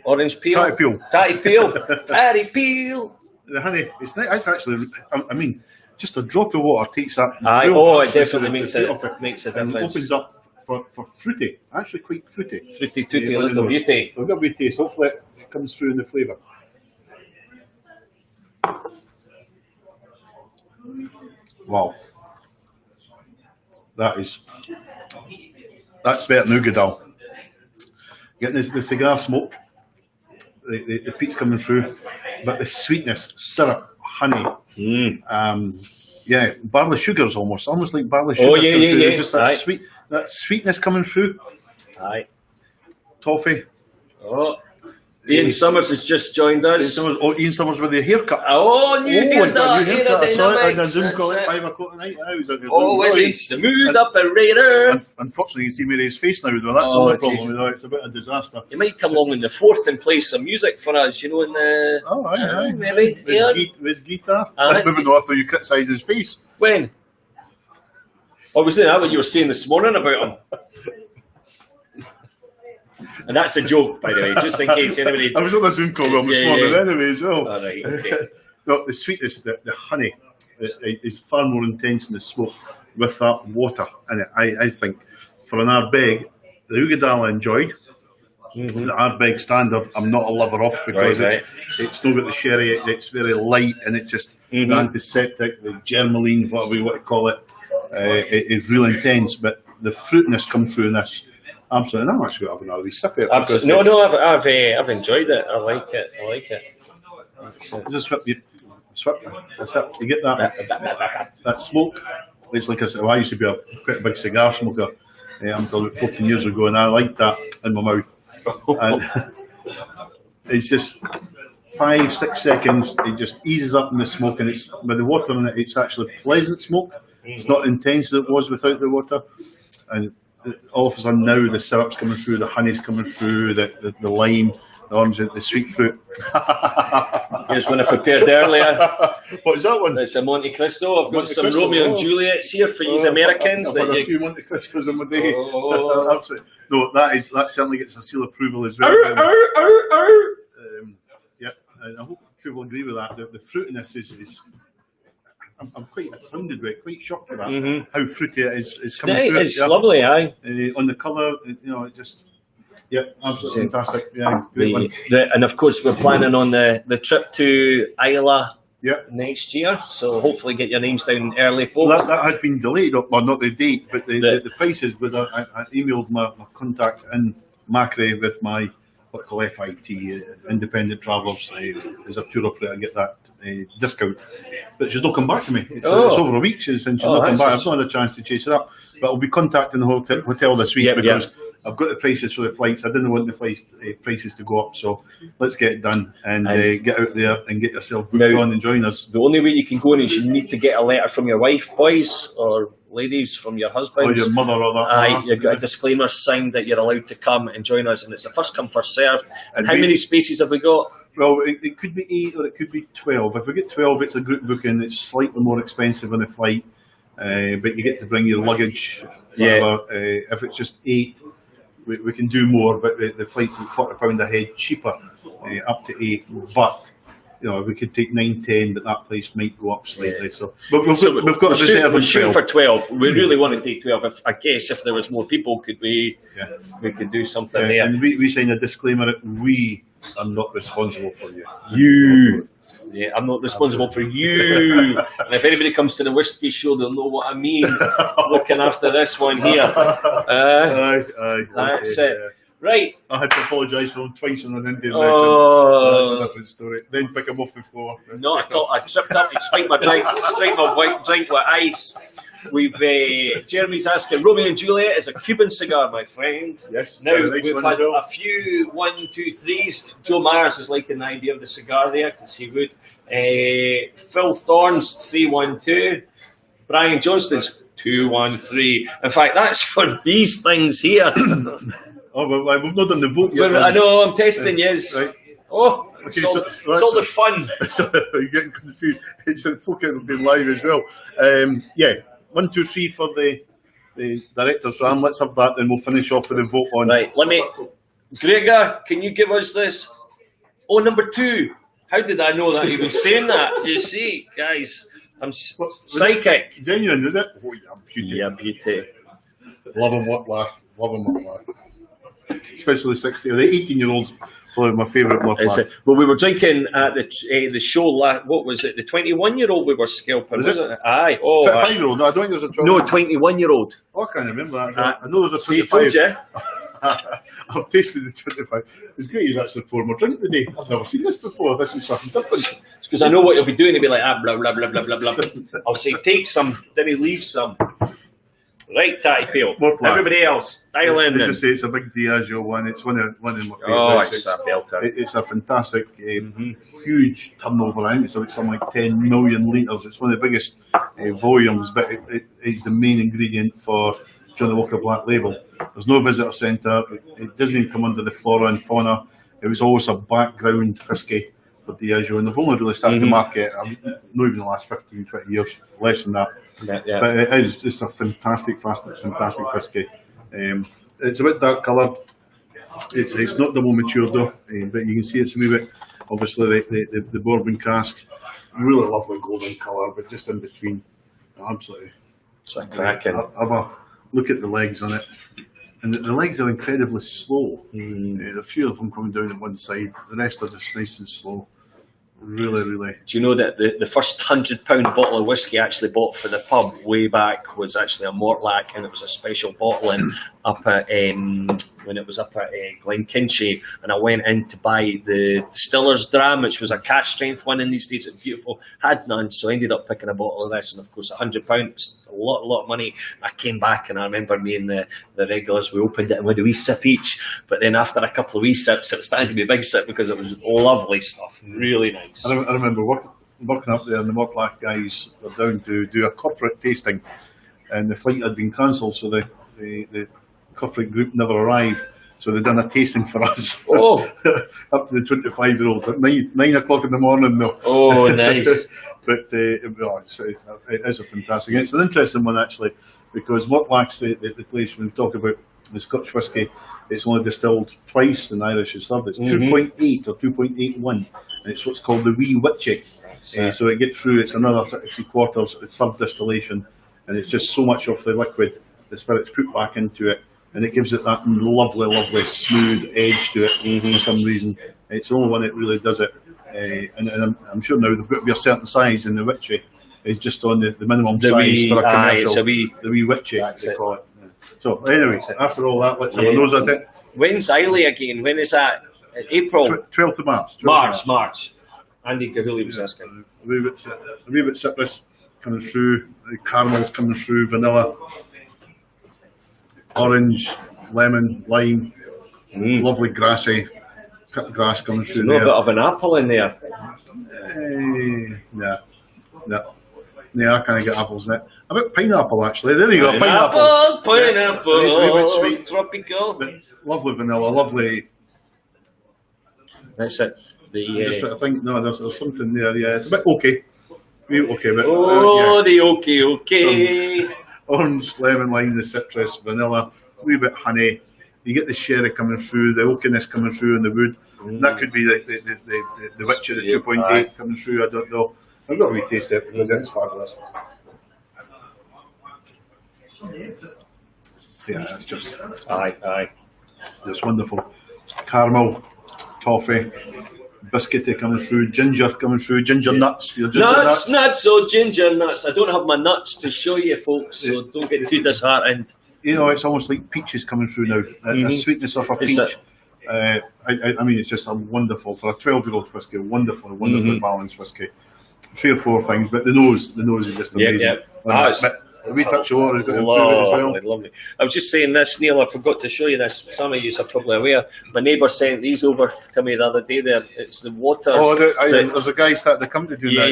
Orange peel. Tatty peel. Tatty peel. Tatty peel. The honey. It's nice. It's actually. I mean. Just a drop of water takes that. It definitely makes a difference. And opens up for fruity, actually quite fruity. Fruity tooty, little beauty. We've got a wee taste. Hopefully it comes through in the flavour. Wow, that's better than Ugadal. Getting the cigar smoke, the peat's coming through, but the sweetness, syrup, honey. Barley sugars almost like barley sugar. Oh yeah. Just that sweetness coming through. Aye. Toffee. Oh, Ian Summers has just joined us. Ian Summers with the haircut. New haircut. I saw it on a Zoom call at 5 o'clock at night. Is he smooth operator? Unfortunately, you see Mary's face now, though. That's the problem. It's a bit of a disaster. You might come along in the fourth and play some music for us, in the... Oh, aye. Maybe. With guitar. Maybe not after you criticise his face. When? Wasn't that what you were saying this morning about him? And that's a joke, by the way, just in case anybody... I was on a Zoom call with him this morning anyway as well. All right, okay. No, the sweetness, the honey is far more intense than the smoke with that water in it. I think for an Ardbeg, the Ugadal I enjoyed. The Ardbeg standard, I'm not a lover of because it's not got the sherry. It's very light and it just the antiseptic, the germaline, whatever you want to call it, it is real intense. But the fruitiness comes through in this. Absolutely, and I'm actually going to have another wee sip of it. No, I've enjoyed it. I like it. Just swip. That's it. You get that smoke. It's like I used to be quite a big cigar smoker until about 14 years ago, and I liked that in my mouth. And it's just 5-6 seconds. It just eases up in the smoke, and it's with the water in it. It's actually pleasant smoke. It's not intense as it was without the water, and all of a sudden now the syrup's coming through, the honey's coming through, the lime, the orange, the sweet fruit. Here's one I prepared earlier. What is that one? It's a Monte Cristo. I've got some Romeo and Juliet's here for you Americans. I've had a few Monte Cristos in my day. Absolutely. No, that certainly gets a seal of approval as well. And I hope people agree with that. The fruitiness is I'm quite astounded with it, quite shocked with that, how fruity it is coming through. It's lovely, aye. On the colour, it just, absolutely fantastic. Yeah, great one. And of course, we're planning on the trip to Isla next year, so hopefully get your names down early, folks. Well, that has been delayed, well, not the date, but the prices. But I emailed my contact in Macrae with my what I call FIT, Independent Travellers, as a tour operator, get that discount. But she's not come back to me. It's over a week since she's not come back. I've not had a chance to chase her up. But I'll be contacting the hotel this week because I've got the prices for the flights. I didn't want the prices to go up, so let's get it done and get out there and get yourself booked on and join us. The only way you can go in is you need to get a letter from your wife, boys, or ladies, from your husband. Or your mother or that. You've got a disclaimer signed that you're allowed to come and join us, and it's a first come, first served. And how many spaces have we got? Well, it could be 8 or it could be 12. If we get 12, it's a group booking. It's slightly more expensive on the flight, but you get to bring your luggage. If it's just 8, we can do more, but the flight's like £40 a head cheaper, up to 8. But we could take 9, 10, but that price might go up slightly. So, but we've got a reserve. We're shooting for 12. We really want to take 12. I guess if there was more people, could we could do something there. And we sign a disclaimer that we are not responsible for you. I'm not responsible for you. And if anybody comes to the Whisky show, they'll know what I mean. Looking after this one here. That's it. Right. I had to apologise for him twice on an Indian legend. That's a different story. Then pick him off the floor. Not at all. I tripped up and spiked my drink, straight my white drink with ice. We've Jeremy's asking, Romeo and Juliet is a Cuban cigar, my friend. Yes. Now very nice we've one had as well. a few 1, 2, 3s. Joe Myers is liking the idea of the cigar there because he would. Phil Thorne's 312. Brian Johnston's 213. In fact, that's for these things here. Oh, well, we've not done the vote yet. I know, I'm testing yes. Right. Oh, Okay, it's all, so it's all the fun. So you're getting confused. It's the folk that have been live as well. Yeah, 1, 2, 3 for the director's RAM. Let's have that, then we'll finish off with the vote on. Right, let me. Gregor, can you give us this? Oh, number 2. How did I know that he was saying that? You see, guys, I'm psychic. Genuine, is it? Oh, yeah, beauty. Yeah, beauty. Love him, what laugh. Love him, what laugh. Especially 60 or the 18-year-olds, probably my favourite what laugh. Well, we were drinking at the show. What was it? The 21-year-old we were scalping, wasn't it? Aye. Oh, 5-year-old? No, I don't think there's a 12. No, 21-year-old. Oh, I can't remember that. I know there's a See, 25. told you. I've tasted the 25. It's great he's actually poured my drink today. I've never seen this before. This is something different. It's because I know what he'll be doing. He'll be like, blah, blah, blah, blah, blah, blah. I'll say, take some, then he leaves some. Right, Tatty Pale. Everybody else, dial in. As you say, it's a big Diageo one. It's one of my favourites. Oh, it's a belter. It's a fantastic, huge turnover. I think it's something like 10 million litres. It's one of the biggest volumes, but it's the main ingredient for Johnnie Walker Black Label. There's no visitor centre. It doesn't even come under the flora and fauna. It was always a background whisky for Diageo, and they've only really started to market, not even the last 15, 20 years, less than that. Yeah. But it is just a fantastic whisky. It's a bit dark coloured. It's not double matured though, but you can see it's a wee bit, obviously the bourbon cask, really lovely golden colour, but just in between, absolutely. It's like cracking. Have a look at the legs on it, and the legs are incredibly slow. A few of them coming down at one side, the rest are just nice and slow. Really. Do you know that the first £100 bottle of whiskey I actually bought for the pub way back was actually a Mortlach, and it was a special bottling up at when it was up at Glenkinchie, and I went in to buy the Stiller's Dram, which was a cask strength one in these days. It's beautiful. Had none, so I ended up picking a bottle of this, and of course £100, a lot of money. I came back, and I remember me and the regulars, we opened it and we had a wee sip each, but then after a couple of wee sips, it started to be a big sip because it was lovely stuff, really nice. I remember working up there, and the Mortlach guys were down to do a corporate tasting, and the flight had been cancelled, so the corporate group never arrived. So they'd done a tasting for us. Oh, up to the 25-year-old at 9 o'clock in the morning, though. Oh, nice. But it is a fantastic. It's an interesting one actually, because Mortlach's the place when we talk about the Scotch whisky, it's only distilled twice, and Irish is third. It's 2.8 or 2.81, and it's what's called the wee witchy. So it gets through, it's another 3/4, the third distillation, and it's just so much of the liquid, the spirit's put back into it, and it gives it that lovely smooth edge to it for some reason. It's the only one that really does it, and I'm sure now they've got to be a certain size, and the witchy is just on the minimum size for a commercial. The wee witchy, they call it. So anyway, after all that, let's have a nose at it. When's Islay again? When is that? April? 12th of March. March. Andy Cahooley was asking. A wee bit citrus coming through, the caramels coming through, vanilla, orange, lemon, lime, lovely grassy, cut grass coming through there. A bit of an apple in there. Yeah, I can't get apples in it. A bit pineapple actually. There you go, Pineapple. A bit sweet, tropical. but lovely vanilla, lovely. That's it. I think there's something there. Yeah, it's a bit okay. Okay, but the okay. Some orange, lemon, lime, the citrus, vanilla, a wee bit honey. You get the sherry coming through, the oakiness coming through in the wood. That could be the witch of the 2.8 coming through. I don't know. I've got to re-taste it because it's fabulous. Yeah, it's just aye. It's wonderful. Caramel, toffee, biscuity coming through, ginger coming through, ginger nuts. Your ginger nuts. Oh, ginger nuts. I don't have my nuts to show you, folks, so don't get too disheartened. You know, it's almost like peaches coming through now. The sweetness of a peach. I mean, it's just a wonderful, for a 12-year-old whisky, wonderfully balanced whisky. 3 or 4 things, but the nose is just amazing. A wee touch of water has got to improve it as well. Lovely, lovely. I was just saying this, Neil, I forgot to show you this. Some of you are probably aware. My neighbour sent these over to me the other day there. It's the water. Oh, there's a guy starting to come to do that.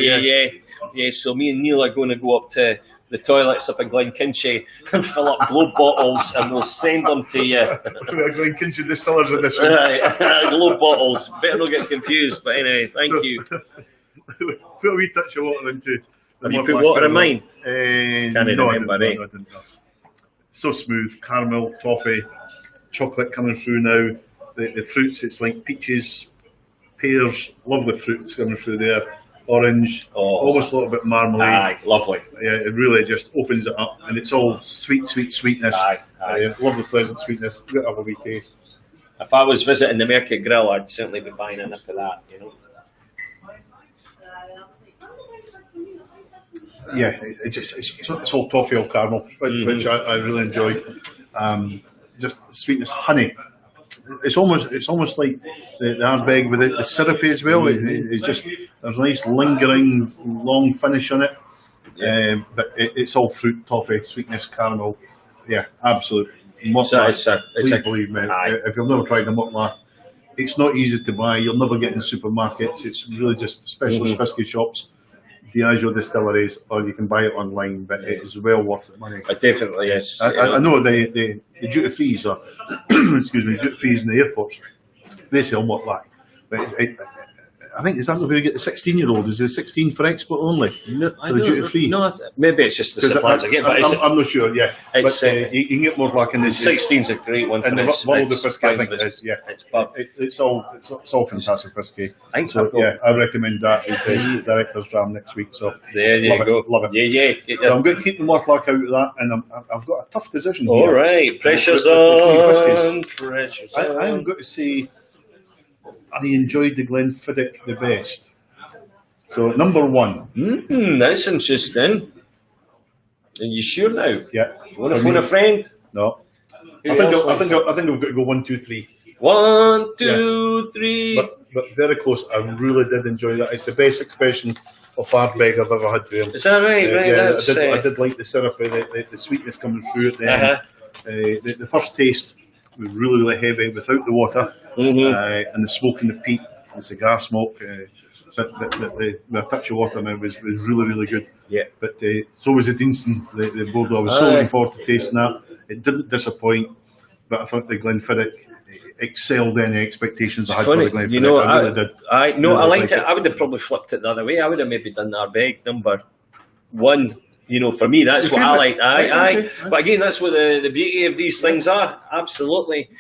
Yeah, so me and Neil are going to go up to the toilets up in Glenkinchie and fill up globe bottles and we'll send them to you. Glenkinchie Distillers Edition. Globe bottles. Better not get confused, but anyway, thank you. Put a wee touch of water into. Have you put water in mine? No, I didn't. So smooth, caramel, toffee, chocolate coming through now. The fruits, it's like peaches, pears, lovely fruits coming through there. Orange, almost a little bit marmalade. Aye, lovely. Yeah, it really just opens it up, and it's all sweetness. Aye. Lovely, pleasant sweetness. You've got to have a wee taste. If I was visiting the Market Grill, I'd certainly be buying a nip of that, you know. Yeah, it's all toffee or caramel, which I really enjoy. Just sweetness, honey. It's almost like the Ardbeg with the syrupy as well. It's just there's a nice lingering long finish on it. But it's all fruit, toffee, sweetness, caramel. Yeah, absolute. Please believe me. If you've never tried them up there, it's not easy to buy. You'll never get in supermarkets. It's really just specialist whiskey shops, Diageo distilleries, or you can buy it online. But it is well worth the money. It definitely is. I know the duty fees are excuse me, duty fees in the airports. They sell them up like. But I think is that where you get the 16-year-old? Is it 16 for export only? No, for the duty free? No, maybe it's just the suppliers again. But I'm not sure. Yeah, it's, but you can get more like in the 16's a great one. And the world of whiskey, I think it is. Yeah, it's all fantastic whiskey. I recommend that. It's the director's dram next week. So there you go. Love it. Yeah. So I'm going to keep the Mortlack out of that, and I've got a tough decision. All right, pressure's on. Pressure's on. I'm going to say I enjoyed the Glenfiddich the best. So number one. That's interesting. Are you sure now? Yeah. You want to phone a friend? No. I think I've got to go 1, 2, 3. 1, 2, 3. But very close. I really did enjoy that. It's the best expression of Ardbeg I've ever had, Graham. Is that right? Yeah, I did like the syrupy, the sweetness coming through at the end. The first taste was really heavy without the water, and the smoke and the peat, the cigar smoke. But the touch of water now was really good. Yeah. But so was the Deanston, the Bordeaux. I was so looking forward to tasting that. It didn't disappoint, but I thought the Glenfiddich excelled any expectations I had for the Glenfiddich. You know, I really did. I liked it. I would have probably flipped it the other way. I would have maybe done the Ardbeg number 1. You know, for me, that's what I like. Aye. But again, that's what the beauty of these things are. Absolutely.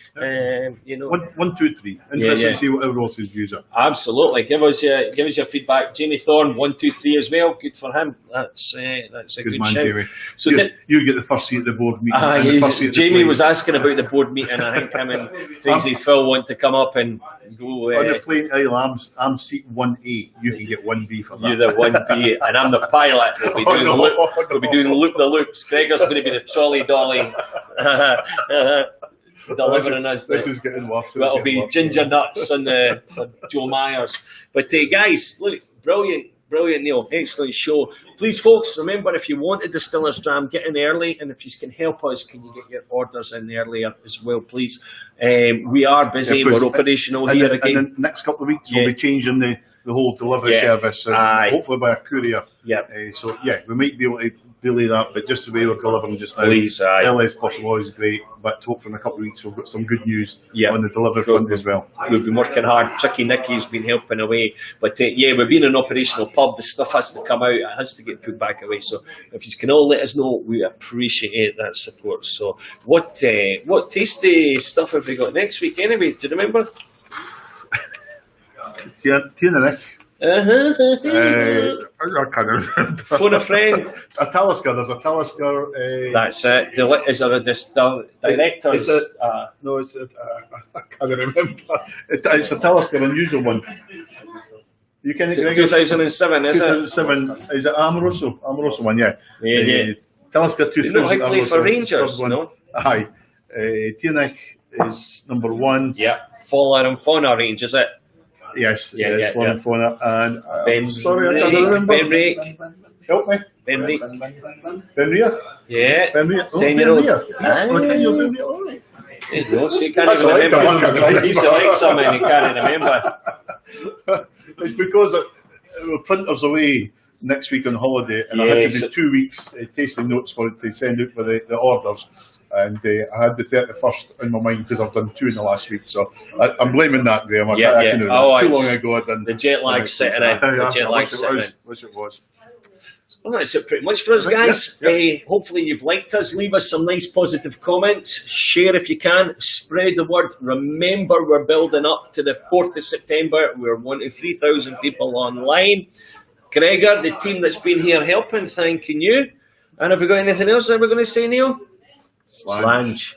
You know. 1, 2, 3. Interesting to see what everyone else's views are. Absolutely. Give us your feedback. Jamie Thorne, 1, 2, 3 as well. Good for him. That's a good man, shout. Jamie. So you get the first seat at the board meeting. Jamie was asking about the board meeting. I think him and Crazy Phil want to come up and go. On the plane, I'm seat 1A. You can get 1B for that. You're the 1B, and I'm the pilot. We'll be doing loop-the-loops. Gregor's going to be the trolley dolly. Delivering us. This is getting worse. That'll be ginger nuts for Joe Myers. But guys, look, brilliant, Neil. Excellent show. Please, folks, remember, if you want a distiller's dram, get in early, and if you can help us, can you get your orders in earlier as well, please? We are busy. We're operational here again. In the next couple of weeks, we'll be changing the whole delivery service, hopefully by a courier. So we might be able to delay that, but just the way we're delivering just now, please, early as possible is great. But hopefully in a couple of weeks we've got some good news on the delivery front as well. We've been working hard. Chucky Nicky's been helping away, but we've been an operational pub. The stuff has to come out. It has to get put back away. So if you can all let us know, we appreciate that support. So what tasty stuff have we got next week? Anyway, do you remember? Tiernach. I can't remember. Phone a friend. A Talisker. There's a Talisker. That's it. Is there a director's? No, it's I can't remember. It's a Talisker unusual one. You can 2007, is it? 2007. Is it Amoroso? Amoroso one, yeah. Talisker 2000. You know how to play for Rangers, no? Aye. Tiernach is number 1. Yeah. Fowler and Fauna range, is it? Yes, Fauna. And Ben sorry, I can't remember. Ben Rake. Help me. Ben Reed. Ben Rear? Yeah. Ben Rear. Oh, 10-year-old. Ben Rear. Yeah, okay, you're Ben Rear, all right. There you go. So you can't That's even all right, remember. I'm not He used to like something and he can't remember. It's because the printer's away next week on holiday, and I had Yes. to do 2 weeks tasting notes for it to send out for the orders. And I had the 31st in my mind because I've done 2 in the last week. So I'm blaming that, Graham. I can know. Oh, It's too it's long ago. I done the jet lag setting in. The jet lag setting in. Wish it was. Well, that's it pretty much for us, guys. Hopefully you've liked us. Leave us some nice positive comments. Share if you can. Spread the word. Remember, we're building up to the 4th of September. We're wanting 3,000 people online. Gregor, the team that's been here helping, thanking you. And have we got anything else that we're going to say, Neil? Slange.